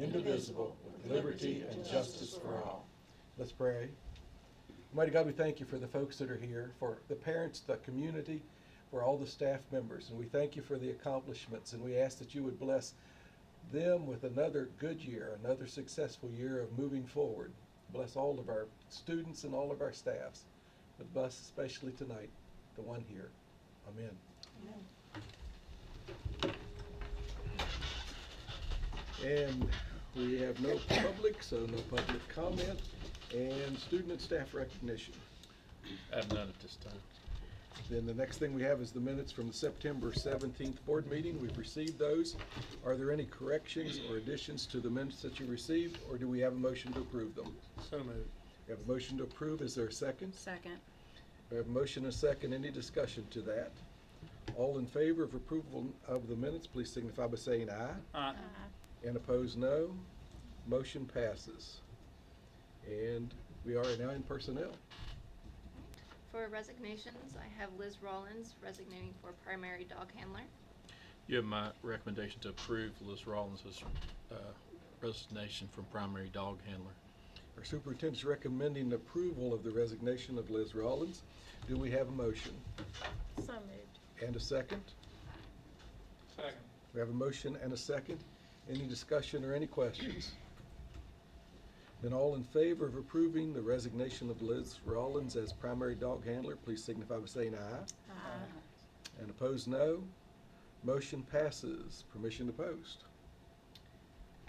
indivisible, with liberty and justice for all. Let's pray. Almighty God, we thank you for the folks that are here, for the parents, the community, for all the staff members, and we thank you for the accomplishments, and we ask that you would bless them with another good year, another successful year of moving forward. Bless all of our students and all of our staffs, but bless especially tonight, the one here. Amen. And we have no public, so no public comment, and student and staff recognition. I have none at this time. Then the next thing we have is the minutes from the September 17th board meeting. We've received those. Are there any corrections or additions to the minutes that you received, or do we have a motion to approve them? So moved. We have a motion to approve. Is there a second? Second. We have a motion and a second. Any discussion to that? All in favor of approval of the minutes, please signify by saying aye. Aye. And opposed, no. Motion passes. And we are now in personnel. For resignations, I have Liz Rollins resignating for primary dog handler. You have my recommendation to approve Liz Rollins' resignation from primary dog handler. Our superintendent is recommending approval of the resignation of Liz Rollins. Do we have a motion? So moved. And a second? Second. We have a motion and a second. Any discussion or any questions? Then all in favor of approving the resignation of Liz Rollins as primary dog handler, please signify by saying aye. Aye. And opposed, no. Motion passes. Permission to post.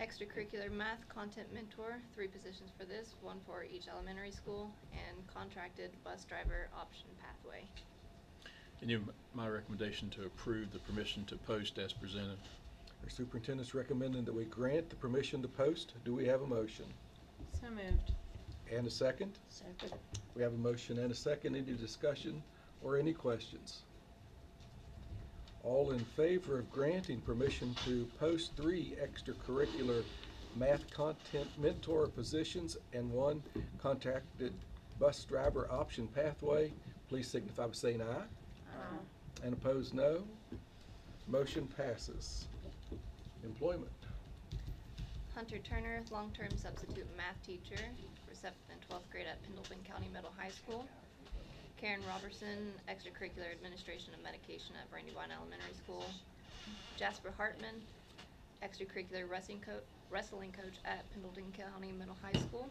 Extracurricular math content mentor, 3 positions for this, 1 for each elementary school, and contracted bus driver option pathway. And you have my recommendation to approve the permission to post as presented. Our superintendent's recommending that we grant the permission to post. Do we have a motion? So moved. And a second? Second. We have a motion and a second. Any discussion or any questions? All in favor of granting permission to post 3 extracurricular math content mentor positions and 1 contracted bus driver option pathway, please signify by saying aye. Aye. And opposed, no. Motion passes. Employment. Hunter Turner, long-term substitute math teacher for 7th and 12th grade at Pendleton County Middle High School. Karen Robertson, extracurricular administration of medication at Brandywine Elementary School. Jasper Hartman, extracurricular wrestling coach at Pendleton County Middle High School.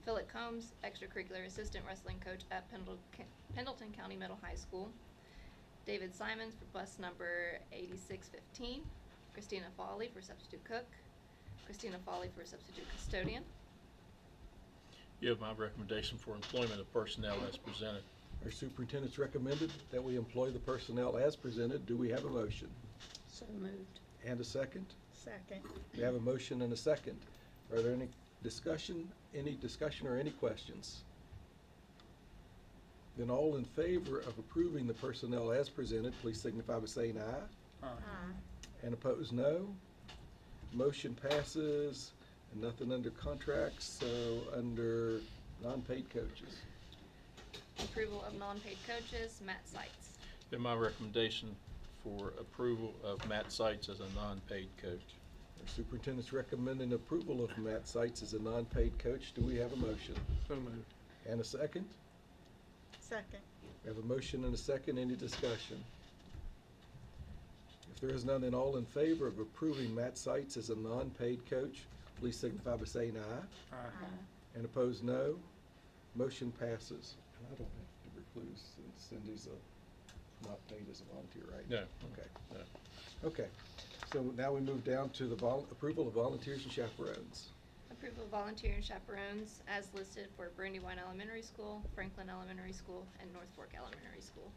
Philip Combs, extracurricular assistant wrestling coach at Pendleton County Middle High School. David Simons for bus number 8615. Christina Foley for substitute cook. Christina Foley for substitute custodian. You have my recommendation for employment of personnel as presented. Our superintendent's recommended that we employ the personnel as presented. Do we have a motion? So moved. And a second? Second. We have a motion and a second. Are there any discussion or any questions? Then all in favor of approving the personnel as presented, please signify by saying aye. Aye. And opposed, no. Motion passes, and nothing under contracts, so under non-paid coaches. Approval of non-paid coaches, Matt Seitz. You have my recommendation for approval of Matt Seitz as a non-paid coach. Our superintendent's recommending approval of Matt Seitz as a non-paid coach. Do we have a motion? So moved. And a second? Second. We have a motion and a second. Any discussion? If there is none, then all in favor of approving Matt Seitz as a non-paid coach, please signify by saying aye. Aye. And opposed, no. Motion passes. And I don't have to recluse since Cindy's not paid as a volunteer, right? No. Okay. No. Okay. So now we move down to the approval of volunteers and chaperones. Approval of volunteer and chaperones as listed for Brandywine Elementary School, Franklin Elementary School, and North Fork Elementary School.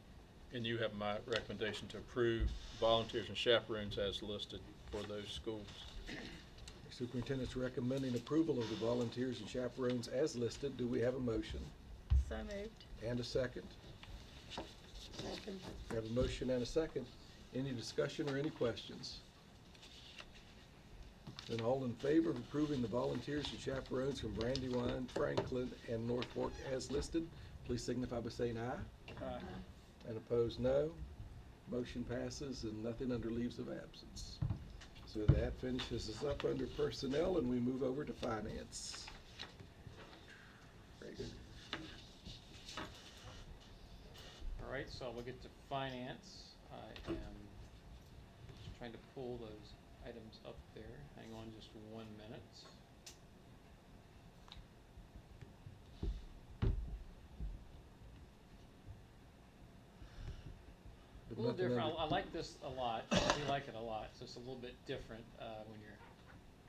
And you have my recommendation to approve volunteers and chaperones as listed for those schools. The superintendent's recommending approval of the volunteers and chaperones as listed. Do we have a motion? So moved. And a second? Second. We have a motion and a second. Any discussion or any questions? Then all in favor of approving the volunteers and chaperones from Brandywine, Franklin, and North Fork as listed, please signify by saying aye. Aye. And opposed, no. Motion passes, and nothing under leaves of absence. So that finishes us up under personnel, and we move over to finance. Very good. All right, so we'll get to finance. I am just trying to pull those items up there. Hang on just 1 minute. But A little nothing different. under- I like this a lot. I do like it a lot. So it's a little bit different when you're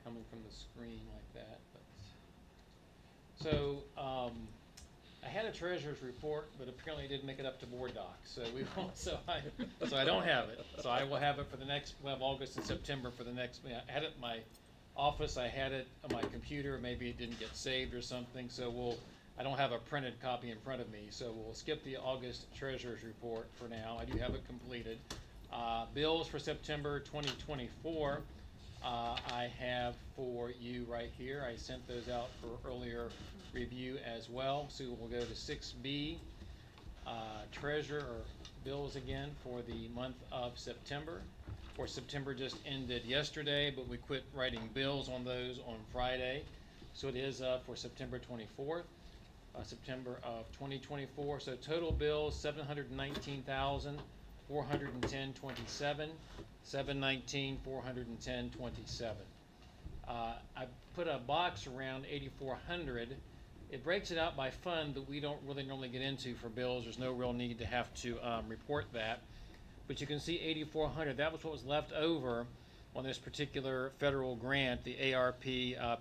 coming from the screen like that. But so I had a treasurer's report, but apparently it didn't make it up to board docs. So we won't. So I don't have it. So I will have it for the next. We'll have August and September for the next. I had it in my office. I had it on my computer. Maybe it didn't get saved or something. So I don't have a printed copy in front of me, so we'll skip the August treasurer's report for now. I do have it completed. Bills for September 2024, I have for you right here. I sent those out for earlier review as well. So we'll go to 6B, treasurer or bills again for the month of September. For September just ended yesterday, but we quit writing bills on those on Friday. So it is for September 24th. September of 2024. So total bills 719,410.27, 719,410.27. I put a box around 8,400. It breaks it out by fund that we don't really normally get into for bills. There's no real need to have to report that. But you can see 8,400. That was what was left over on this particular federal grant, the ARP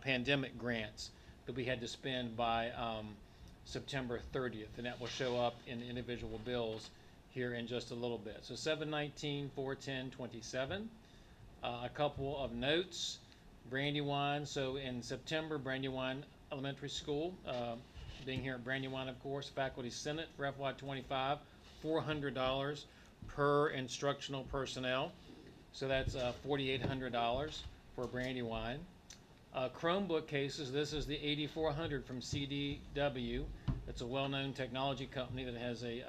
pandemic grants that we had to spend by September 30th, and that will show up in the individual bills here in just a little bit. So 719,410.27. A couple of notes. Brandywine. So in September, Brandywine Elementary School, being here at Brandywine, of course, Faculty Senate for FY25, $400 per instructional personnel. So that's $4,800 for Brandywine. Chromebook cases, this is the 8400 from CDW. It's a well-known technology company that has a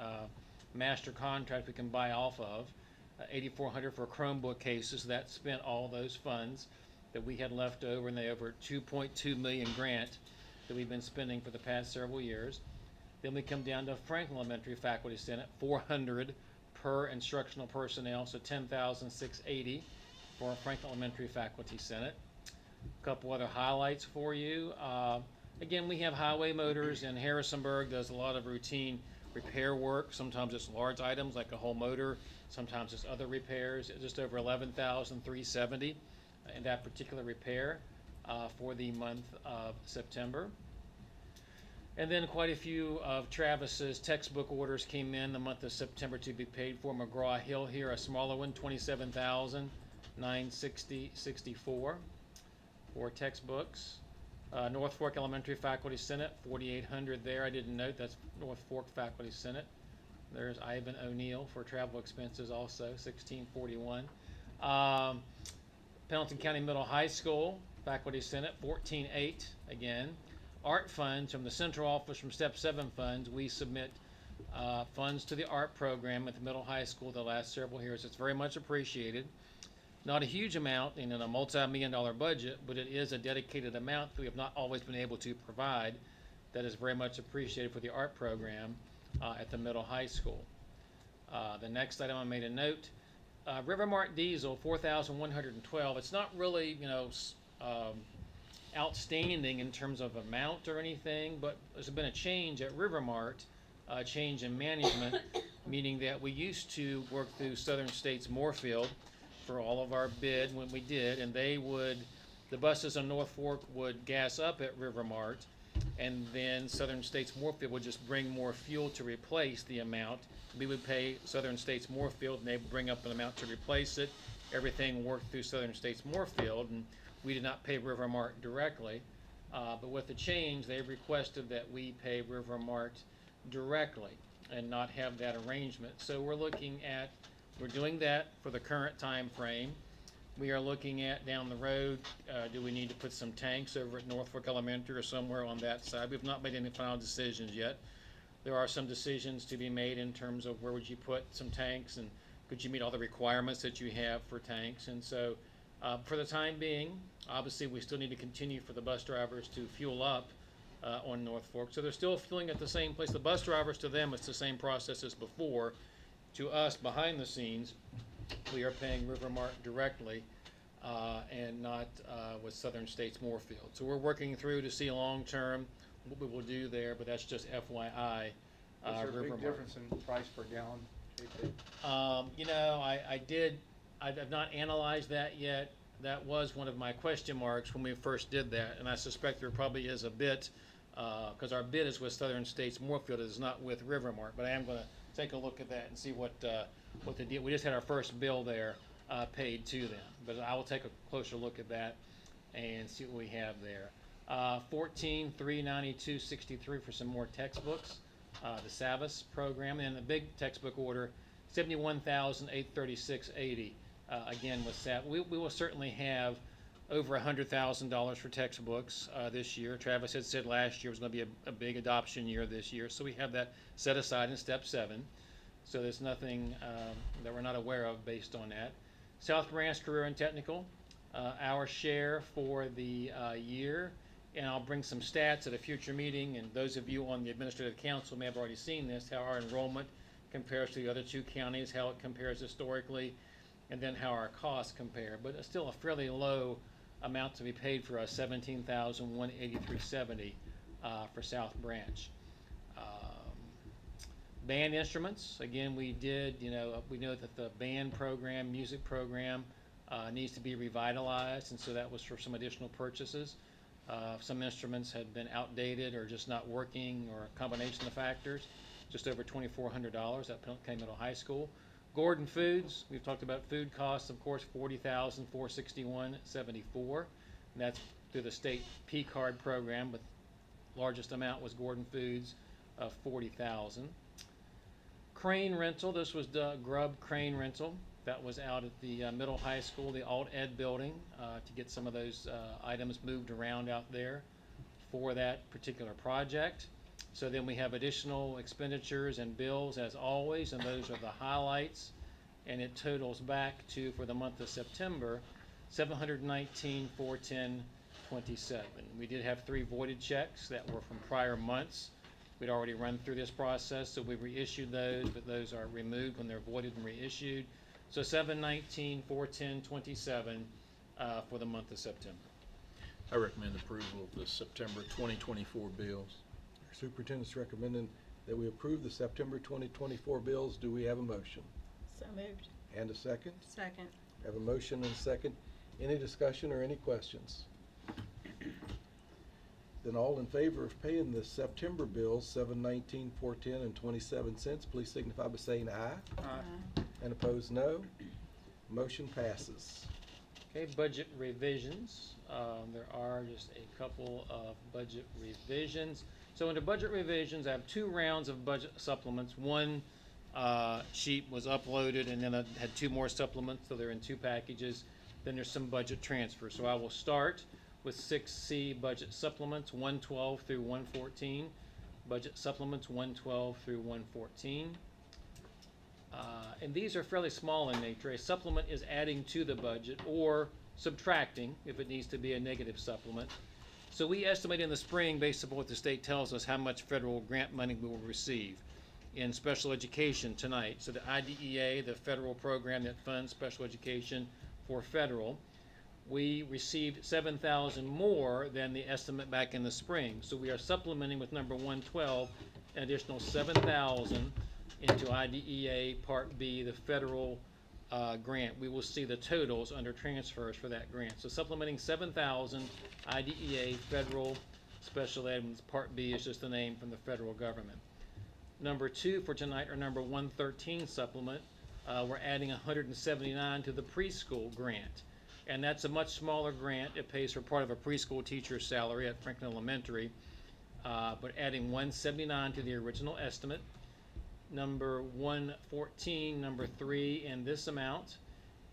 master contract we can buy off of. 8400 for Chromebook cases. That spent all those funds that we had left over in the over 2.2 million grant that we've been spending for the past several years. Then we come down to Franklin Elementary Faculty Senate, 400 per instructional personnel, so 10,680 for Franklin Elementary Faculty Senate. A couple other highlights for you. Again, we have Highway Motors in Harrisonburg, does a lot of routine repair work. Sometimes it's large items like a whole motor. Sometimes it's other repairs. Just over 11,370 in that particular repair for the month of September. And then quite a few of Travis's textbook orders came in the month of September to be paid for. McGraw-Hill here, a smaller one, 27,960.64 for textbooks. North Fork Elementary Faculty Senate, 4,800 there. I didn't note that's North Fork Faculty Senate. There's Ivan O'Neill for travel expenses also, 1,641. Pendleton County Middle High School Faculty Senate, 14,800 again. Art funds from the central office from Step 7 funds. We submit funds to the art program at the middle high school the last several years. It's very much appreciated. Not a huge amount in a multi-million-dollar budget, but it is a dedicated amount that we have not always been able to provide that is very much appreciated for the art program at the middle high school. The next item I made a note, Rivermart diesel, 4,112. It's not really, outstanding in terms of amount or anything, but there's been a change at Rivermart, a change in management, meaning that we used to work through Southern States Moorfield for all of our bid when we did, and the buses on North Fork would gas up at Rivermart, and then Southern States Moorfield would just bring more fuel to replace the amount. We would pay Southern States Moorfield, and they would bring up an amount to replace it. Everything worked through Southern States Moorfield, and we did not pay Rivermart directly. But with the change, they requested that we pay Rivermart directly and not have that arrangement. So we're doing that for the current time frame. We are looking at down the road, do we need to put some tanks over at Norfolk Elementary or somewhere on that side? We've not made any final decisions yet. There are some decisions to be made in terms of where would you put some tanks and could you meet all the requirements that you have for tanks. And so For the time being, obviously, we still need to continue for the bus drivers to fuel up on North Fork. So they're still fueling at the same place. The bus drivers, to them, it's the same process as before. To us, behind the scenes, we are paying Rivermark directly and not with Southern States Moorfield. So we're working through to see long-term what we will do there, but that's just FYI. Is there a big Rivermark. difference in price per gallon? You know, I've not analyzed that yet. That was one of my question marks when we first did that, and I suspect there probably is a bit, because our bid is with Southern States Moorfield, it is not with Rivermark, but I am going to take a look at that and see what the deal. We just had our first bill there paid to them, but I will take a closer look at that and see what we have there. 14,392.63 for some more textbooks, the Savas program, and the big textbook order, 71,836.80. Again, with that, we will certainly have over $100,000 for textbooks this year. Travis had said last year was going to be a big adoption year this year, so we have that set aside in step 7. So there's nothing that we're not aware of based on that. South Branch Career and Technical, our share for the year, and I'll bring some stats at a future meeting, and those of you on the Administrative Council may have already seen this, how our enrollment compares to the other 2 counties, how it compares historically, and then how our costs compare. But it's still a fairly low amount to be paid for us, $17,183.70 for South Branch. Band instruments, again, we know that the band program, music program needs to be revitalized, and so that was for some additional purchases. Some instruments had been outdated or just not working, or a combination of factors. Just over $2,400 at Penn Middle High School. Gordon Foods, we've talked about food costs, of course, $40,461.74. That's through the state P card program, but largest amount was Gordon Foods of $40,000. Crane rental, this was the Grubb Crane rental. That was out at the middle high school, the alt ed building, to get some of those items moved around out there for that particular project. So then we have additional expenditures and bills as always, and those are the highlights. And it totals back to, for the month of September, $719,410.27. We did have 3 voided checks that were from prior months. We'd already run through this process, so we reissued those, but those are removed when they're voided and reissued. So $719,410.27 for the month of September. I recommend approval of the September 2024 bills. Our superintendent's recommending that we approve the September 2024 bills. Do we have a motion? So moved. And a second? Second. Have a motion and a second. Any discussion or any questions? Then all in favor of paying the September bills, $719,410.27, please signify by saying aye. Aye. And opposed, no. Motion passes. Okay, budget revisions. There are just a couple of budget revisions. So under budget revisions, I have 2 rounds of budget supplements. One sheet was uploaded, and then I had 2 more supplements, so they're in 2 packages. Then there's some budget transfers. So I will start with 6C budget supplements, 112 through 114. Budget supplements 112 through 114. And these are fairly small in nature. A supplement is adding to the budget or subtracting if it needs to be a negative supplement. So we estimate in the spring, based upon what the state tells us, how much federal grant money we will receive in special education tonight. So the IDEA, the federal program that funds special education for federal, we received $7,000 more than the estimate back in the spring. So we are supplementing with number 112 an additional $7,000 into IDEA Part B, the federal grant. We will see the totals under transfers for that grant. So supplementing $7,000 IDEA federal special ed, Part B is just the name from the federal government. Number 2 for tonight, or number 113 supplement, we're adding $179 to the preschool grant. And that's a much smaller grant. It pays for part of a preschool teacher's salary at Franklin Elementary, but adding $179 to the original estimate. Number 114, number 3 in this amount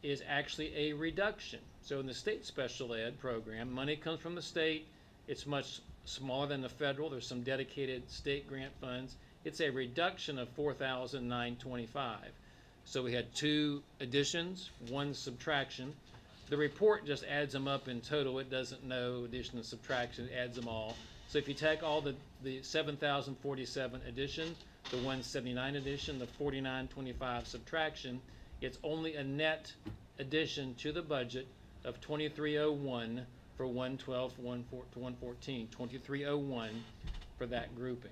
is actually a reduction. So in the state special ed program, money comes from the state. It's much smaller than the federal. There's some dedicated state grant funds. It's a reduction of $4,925. So we had 2 additions, 1 subtraction. The report just adds them up in total. It doesn't know addition and subtraction. It adds them all. So if you take all the 7,047 addition, the 179 addition, the 4925 subtraction, it's only a net addition to the budget of 2301 for 112 to 114, 2301 for that grouping.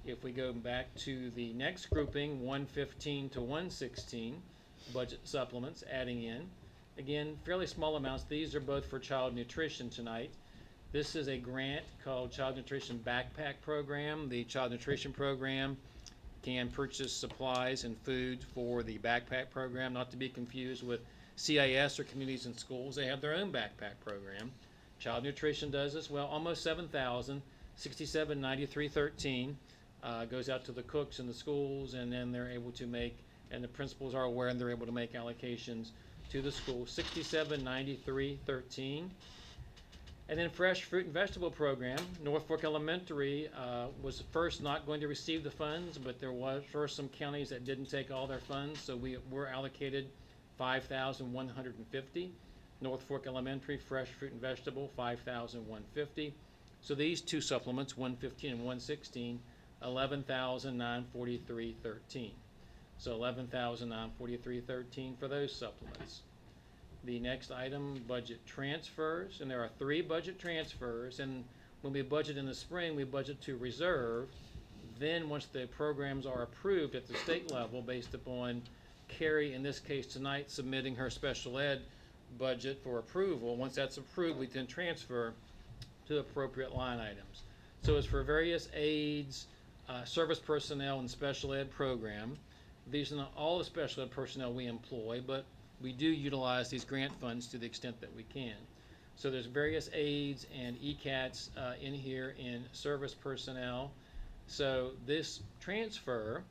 If we go back to the next grouping, 115 to 116, budget supplements, adding in, again, fairly small amounts. These are both for child nutrition tonight. This is a grant called Child Nutrition Backpack Program. The Child Nutrition Program can purchase supplies and food for the backpack program, not to be confused with CIS or Communities in Schools. They have their own backpack program. Child Nutrition does as well, almost 7,000, 6793.13 goes out to the cooks in the schools, and then they're able to make, and the principals are aware, and they're able to make allocations to the school, 6793.13. And then Fresh Fruit and Vegetable Program, Norfolk Elementary was first not going to receive the funds, but there were some counties that didn't take all their funds, so we were allocated 5,150. Norfolk Elementary, Fresh Fruit and Vegetable, 5,150. So these two supplements, 115 and 116, 11,943.13. So 11,943.13 for those supplements. The next item, budget transfers, and there are 3 budget transfers, and when we budget in the spring, we budget to reserve. Then once the programs are approved at the state level based upon Carrie, in this case tonight, submitting her special ed budget for approval, once that's approved, we then transfer to appropriate line items. So it's for various aides, service personnel, and special ed program. These are not all the special ed personnel we employ, but we do utilize these grant funds to the extent that we can. So there's various aides and ECATs in here in service personnel. So this transfer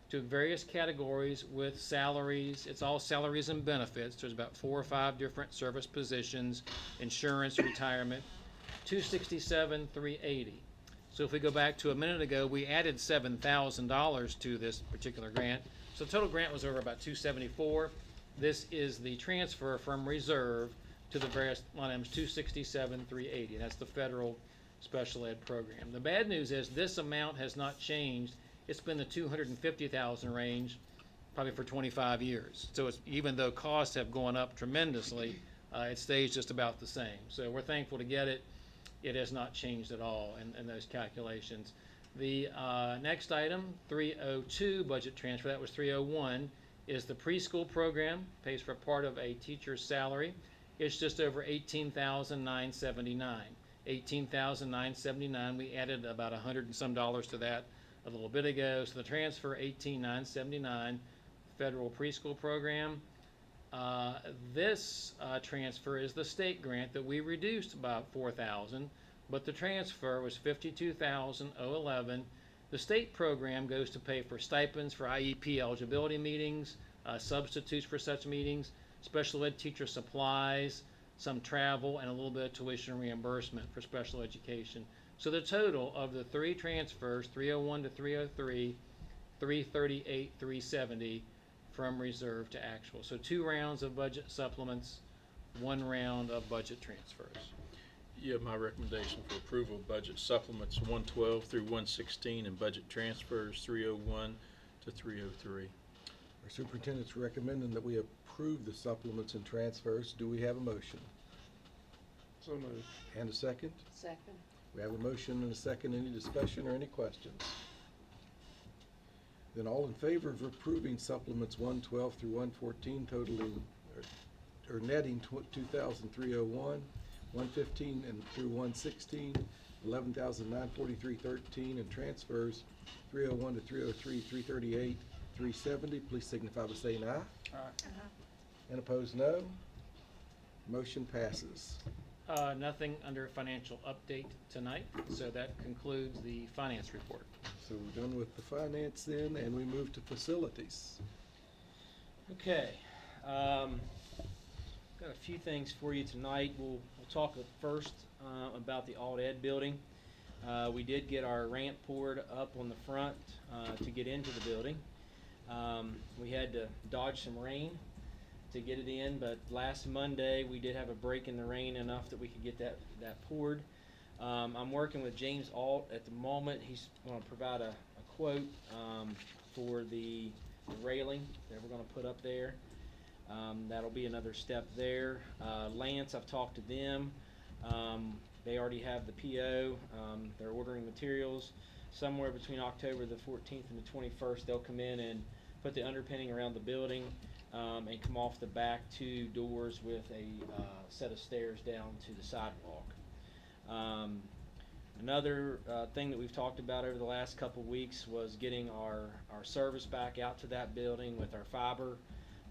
to various categories with salaries, it's all salaries and benefits. There's about 4 or 5 different service positions, insurance, retirement, $267,380. So if we go back to a minute ago, we added $7,000 to this particular grant. So the total grant was over about $274. This is the transfer from reserve to the various line items, $267,380. And that's the federal special ed program. The bad news is this amount has not changed. It's been the $250,000 range probably for 25 years. So it's, even though costs have gone up tremendously, it stays just about the same. So we're thankful to get it. It has not changed at all in those calculations. The next item, 302 budget transfer, that was 301, is the preschool program, pays for part of a teacher's salary. It's just over $18,979. $18,979. We added about $100 and some to that a little bit ago. So the transfer, $18,979, federal preschool program. This transfer is the state grant that we reduced about $4,000, but the transfer was $52,011. The state program goes to pay for stipends for IEP eligibility meetings, substitutes for such meetings, special ed teacher supplies, some travel, and a little bit of tuition reimbursement for special education. So the total of the 3 transfers, 301 to 303, 338, 370 from reserve to actual. So 2 rounds of budget supplements, 1 round of budget transfers. You have my recommendation for approval of budget supplements 112 through 116 and budget transfers 301 to 303. Our superintendent's recommending that we approve the supplements and transfers. Do we have a motion? So moved. And a second? Second. We have a motion and a second. Any discussion or any questions? Then all in favor of approving supplements 112 through 114 totaling or netting 2,301, 115 and through 116, 11,943.13, and transfers 301 to 303, 338, 370. Please signify by saying aye. Aye. And opposed, no. Motion passes. Nothing under financial update tonight, so that concludes the finance report. So we're done with the finance then, and we move to facilities. Okay, got a few things for you tonight. We'll talk first about the alt ed building. We did get our ramp poured up on the front to get into the building. We had to dodge some rain to get it in, but last Monday we did have a break in the rain enough that we could get that poured. I'm working with James Alt at the moment. He's going to provide a quote for the railing that we're going to put up there. That'll be another step there. Lance, I've talked to them. They already have the PO. They're ordering materials. Somewhere between October the 14th and the 21st, they'll come in and put the underpinning around the building and come off the back 2 doors with a set of stairs down to the sidewalk. Another thing that we've talked about over the last couple weeks was getting our service back out to that building with our fiber.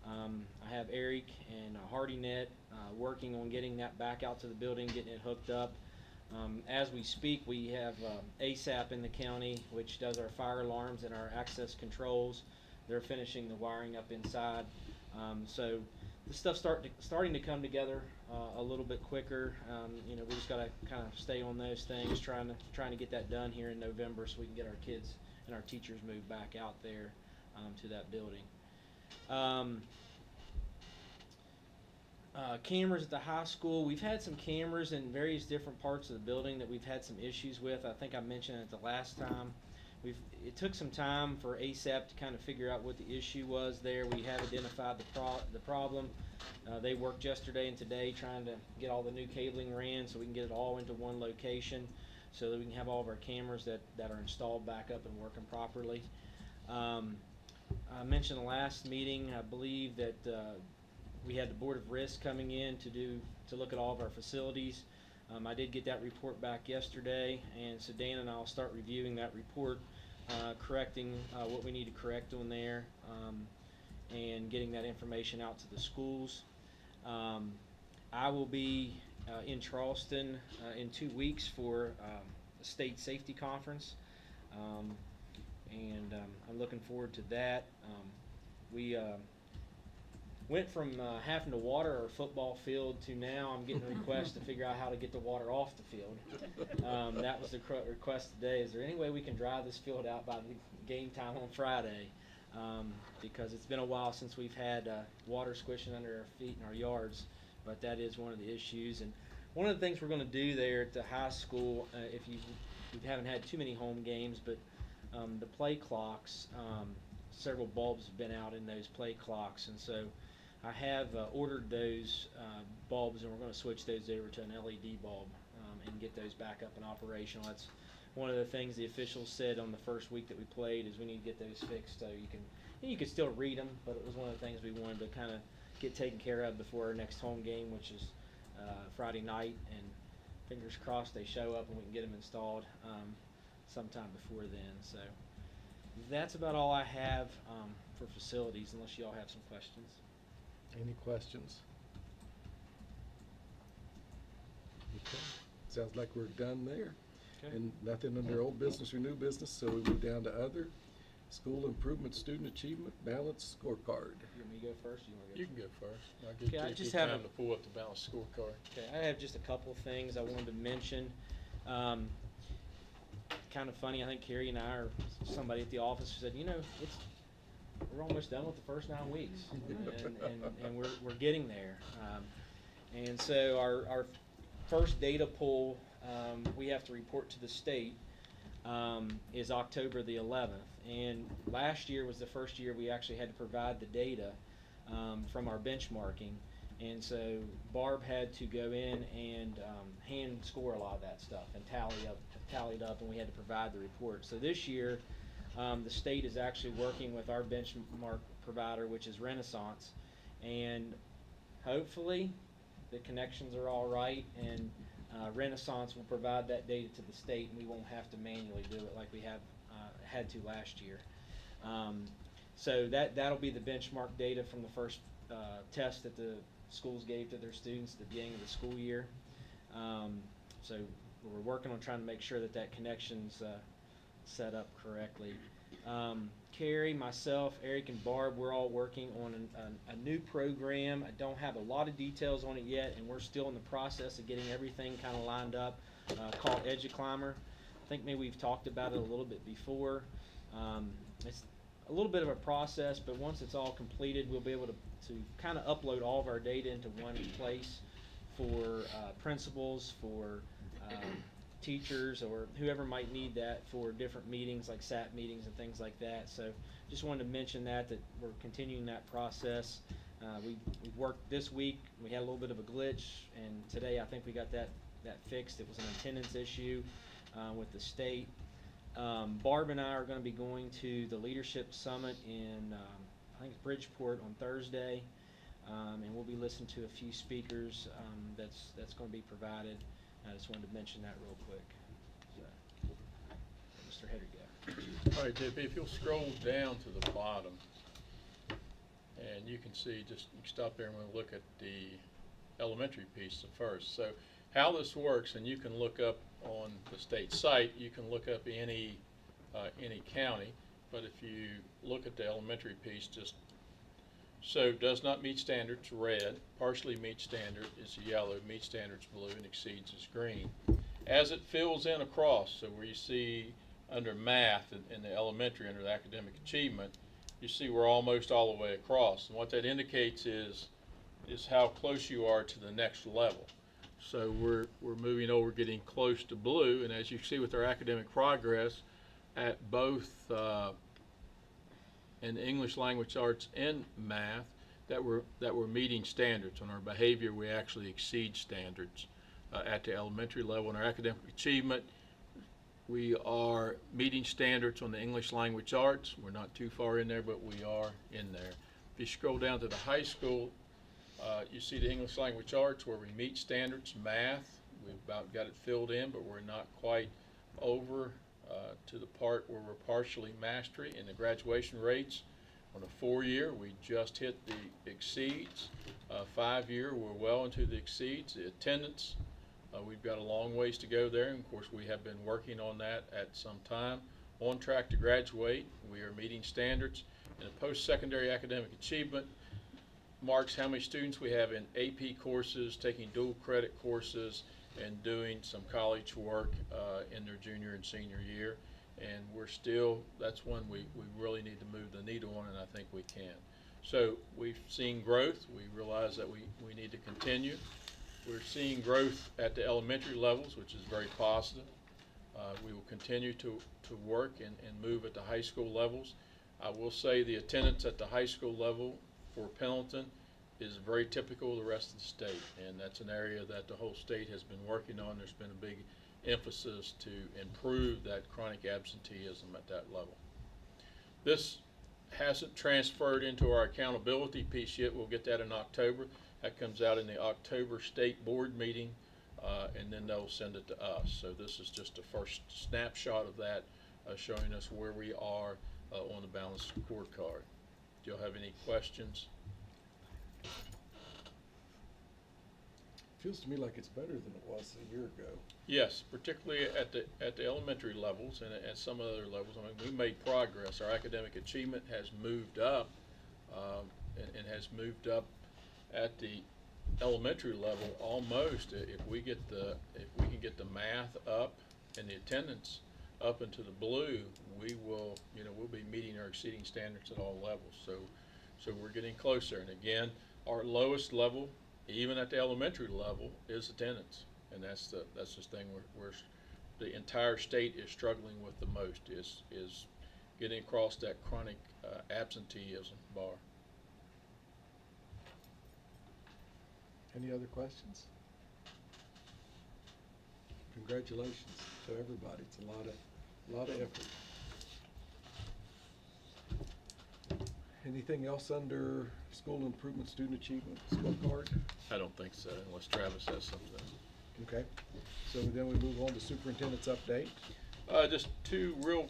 I have Eric and HardyNet working on getting that back out to the building, getting it hooked up. As we speak, we have ASAP in the county, which does our fire alarms and our access controls. They're finishing the wiring up inside. So the stuff's starting to come together a little bit quicker. You know, we just got to kind of stay on those things, trying to get that done here in November so we can get our kids and our teachers moved back out there to that building. Cameras at the high school. We've had some cameras in various different parts of the building that we've had some issues with. I think I mentioned it the last time. It took some time for ASAP to kind of figure out what the issue was there. We have identified the problem. They worked yesterday and today trying to get all the new cabling ran so we can get it all into one location so that we can have all of our cameras that are installed back up and working properly. I mentioned the last meeting, I believe, that we had the Board of Risk coming in to look at all of our facilities. I did get that report back yesterday, and so Dan and I will start reviewing that report, correcting what we need to correct on there, and getting that information out to the schools. I will be in Charleston in 2 weeks for a state safety conference, and I'm looking forward to that. We went from having to water our football field to now I'm getting requests to figure out how to get the water off the field. That was the request today. Is there any way we can dry this field out by the game time on Friday? Because it's been a while since we've had water squishing under our feet in our yards, but that is one of the issues. And one of the things we're going to do there at the high school, if you haven't had too many home games, but the play clocks, several bulbs have been out in those play clocks, and so I have ordered those bulbs, and we're going to switch those over to an LED bulb and get those back up and operational. That's one of the things the officials said on the first week that we played is we need to get those fixed so you can still read them, but it was one of the things we wanted to kind of get taken care of before our next home game, which is Friday night, and fingers crossed they show up and we can get them installed sometime before then. So that's about all I have for facilities, unless you all have some questions. Any questions? Okay. Sounds like we're done there. Okay. And nothing under old business or new business, so we move down to other. School improvement, student achievement, balanced scorecard. You want me to go first? Or you want to go You can go first. I'll Okay, I give just you have time a- to pull up the balanced scorecard. Okay, I have just a couple of things I wanted to mention. Kind of funny, I think Carrie and I, or somebody at the office said, you know, we're almost done with the first 9 weeks, and we're getting there. And so our first data pull we have to report to the state is October the 11th. And last year was the first year we actually had to provide the data from our benchmarking. And so Barb had to go in and hand score a lot of that stuff and tally it up, and we had to provide the report. So this year, the state is actually working with our benchmark provider, which is Renaissance, and hopefully the connections are all right, and Renaissance will provide that data to the state, and we won't have to manually do it like we have had to last year. So that'll be the benchmark data from the first test that the schools gave to their students at the beginning of the school year. So we're working on trying to make sure that connection's set up correctly. Carrie, myself, Eric, and Barb, we're all working on a new program. I don't have a lot of details on it yet, and we're still in the process of getting everything kind of lined up, called EduClimber. I think maybe we've talked about it a little bit before. It's a little bit of a process, but once it's all completed, we'll be able to kind of upload all of our data into one place for principals, for teachers, or whoever might need that for different meetings like SAT meetings and things like that. So just wanted to mention that we're continuing that process. We worked this week. We had a little bit of a glitch, and today I think we got that fixed. It was an attendance issue with the state. Barb and I are going to be going to the Leadership Summit in I think it's Bridgeport on Thursday, and we'll be listening to a few speakers that's going to be provided. I just wanted to mention that real quick. So, Mr. Hedrick. All right, JP, if you'll scroll down to the bottom, and you can see, you can stop there and we'll look at the elementary piece first. So how this works, and you can look up on the state site, you can look up any county, but if you look at the elementary piece, so does not meet standards, red, partially meets standard is yellow, meets standards, blue, and exceeds is green. As it fills in across, so where you see under math in the elementary, under the academic achievement, you see we're almost all the way across. And what that indicates is how close you are to the next level. So we're moving over, getting close to blue, and as you see with our academic progress at both in English language arts and math, that we're meeting standards. On our behavior, we actually exceed standards at the elementary level. In our academic achievement, we are meeting standards on the English language arts. We're not too far in there, but we are in there. If you scroll down to the high school, you see the English language arts where we meet standards. Math, we've about got it filled in, but we're not quite over to the part where we're partially mastery. In the graduation rates, on a 4-year, we just hit the exceeds. 5-year, we're well into the exceeds. The attendance, we've got a long ways to go there, and of course we have been working on that at some time. On track to graduate, we are meeting standards. In a post-secondary academic achievement, marks how many students we have in AP courses, taking dual credit courses, and doing some college work in their junior and senior year. And we're still, that's one we really need to move the needle on, and I think we can. So we've seen growth. We realize that we need to continue. We're seeing growth at the elementary levels, which is very positive. We will continue to work and move at the high school levels. I will say the attendance at the high school level for Pendleton is very typical of the rest of the state, and that's an area that the whole state has been working on. There's been a big emphasis to improve that chronic absenteeism at that level. This hasn't transferred into our accountability piece yet. We'll get that in October. That comes out in the October state board meeting, and then they'll send it to us. So this is just a first snapshot of that, showing us where we are on the balanced scorecard. Do y'all have any questions? Feels to me like it's better than it was a year ago. Yes, particularly at the elementary levels and at some other levels. I mean, we made progress. Our academic achievement has moved up, and has moved up at the elementary level almost. If we can get the math up and the attendance up into the blue, we will, we'll be meeting or exceeding standards at all levels. So we're getting closer. And again, our lowest level, even at the elementary level, is attendance, and that's the thing where the entire state is struggling with the most is getting across that chronic absenteeism bar. Any other questions? Congratulations to everybody. It's a lot of effort. Anything else under school improvement, student achievement scorecard? I don't think so, unless Travis has something. Okay. So then we move on to superintendent's update. Just two real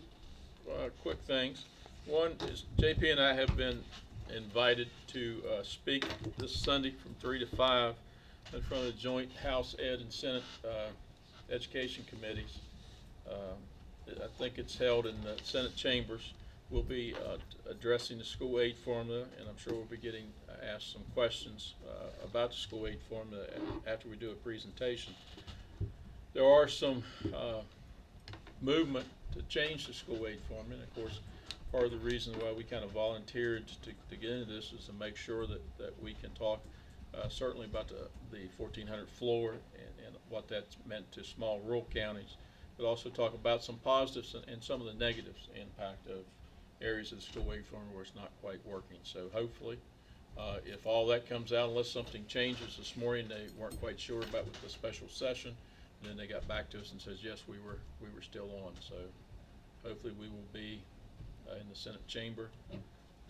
quick things. One is JP and I have been invited to speak this Sunday from 3 to 5 in front of the joint House Ed and Senate Education Committees. I think it's held in the Senate chambers. We'll be addressing the school aid formula, and I'm sure we'll be getting asked some questions about the school aid formula after we do a presentation. There are some movement to change the school aid formula. Of course, part of the reason why we kind of volunteered to get into this is to make sure that we can talk certainly about the 1400 floor and what that's meant to small rural counties, but also talk about some positives and some of the negatives impact of areas of the school-age farm where it's not quite working. So hopefully, if all that comes out, unless something changes this morning, they weren't quite sure about with the special session, and then they got back to us and says, yes, we were still on. So hopefully we will be in the Senate chamber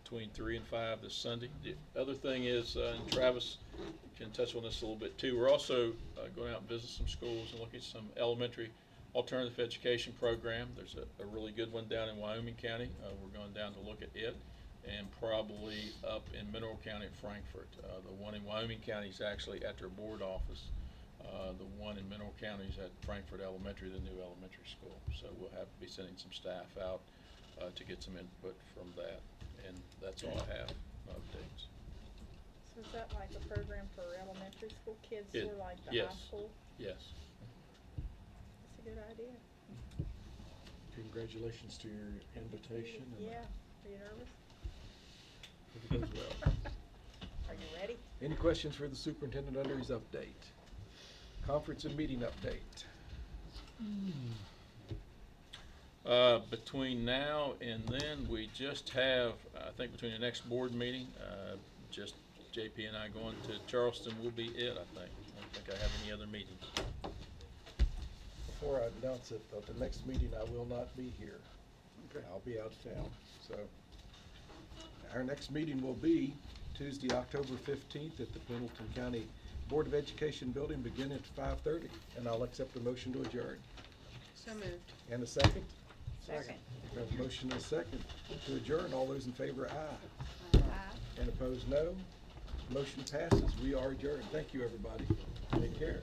between 3 and 5 this Sunday. The other thing is, and Travis can touch on this a little bit too, we're also going out and visit some schools and look at some elementary alternative education program. There's a really good one down in Wyoming County. We're going down to look at it, and probably up in Mineral County at Frankfort. The one in Wyoming County is actually at their board office. The one in Mineral County is at Frankfort Elementary, the new elementary school. So we'll have to be sending some staff out to get some input from that. And that's all I have, updates. So is that like a program for elementary school kids It- or like the yes. high school? Yes. That's a good idea. Congratulations to your invitation. And Yeah. Are you nervous? hope it goes well. Are you ready? Any questions for the superintendent under his update? Conference and meeting update. Between now and then, we just have, I think between the next board meeting, just JP and I going to Charleston will be it, I think. I don't think I have any other meetings. Before I announce it, though, the next meeting I will not be here. Okay. I'll be out of town, so. Our next meeting will be Tuesday, October 15th at the Pendleton County Board of Education building, begin at 5:30. And I'll accept a motion to adjourn. So moved. And a second? Second. We have a motion and a second to adjourn. All those in favor, aye. Aye. And opposed, no. Motion passes. We are adjourned. Thank you, everybody. Take care.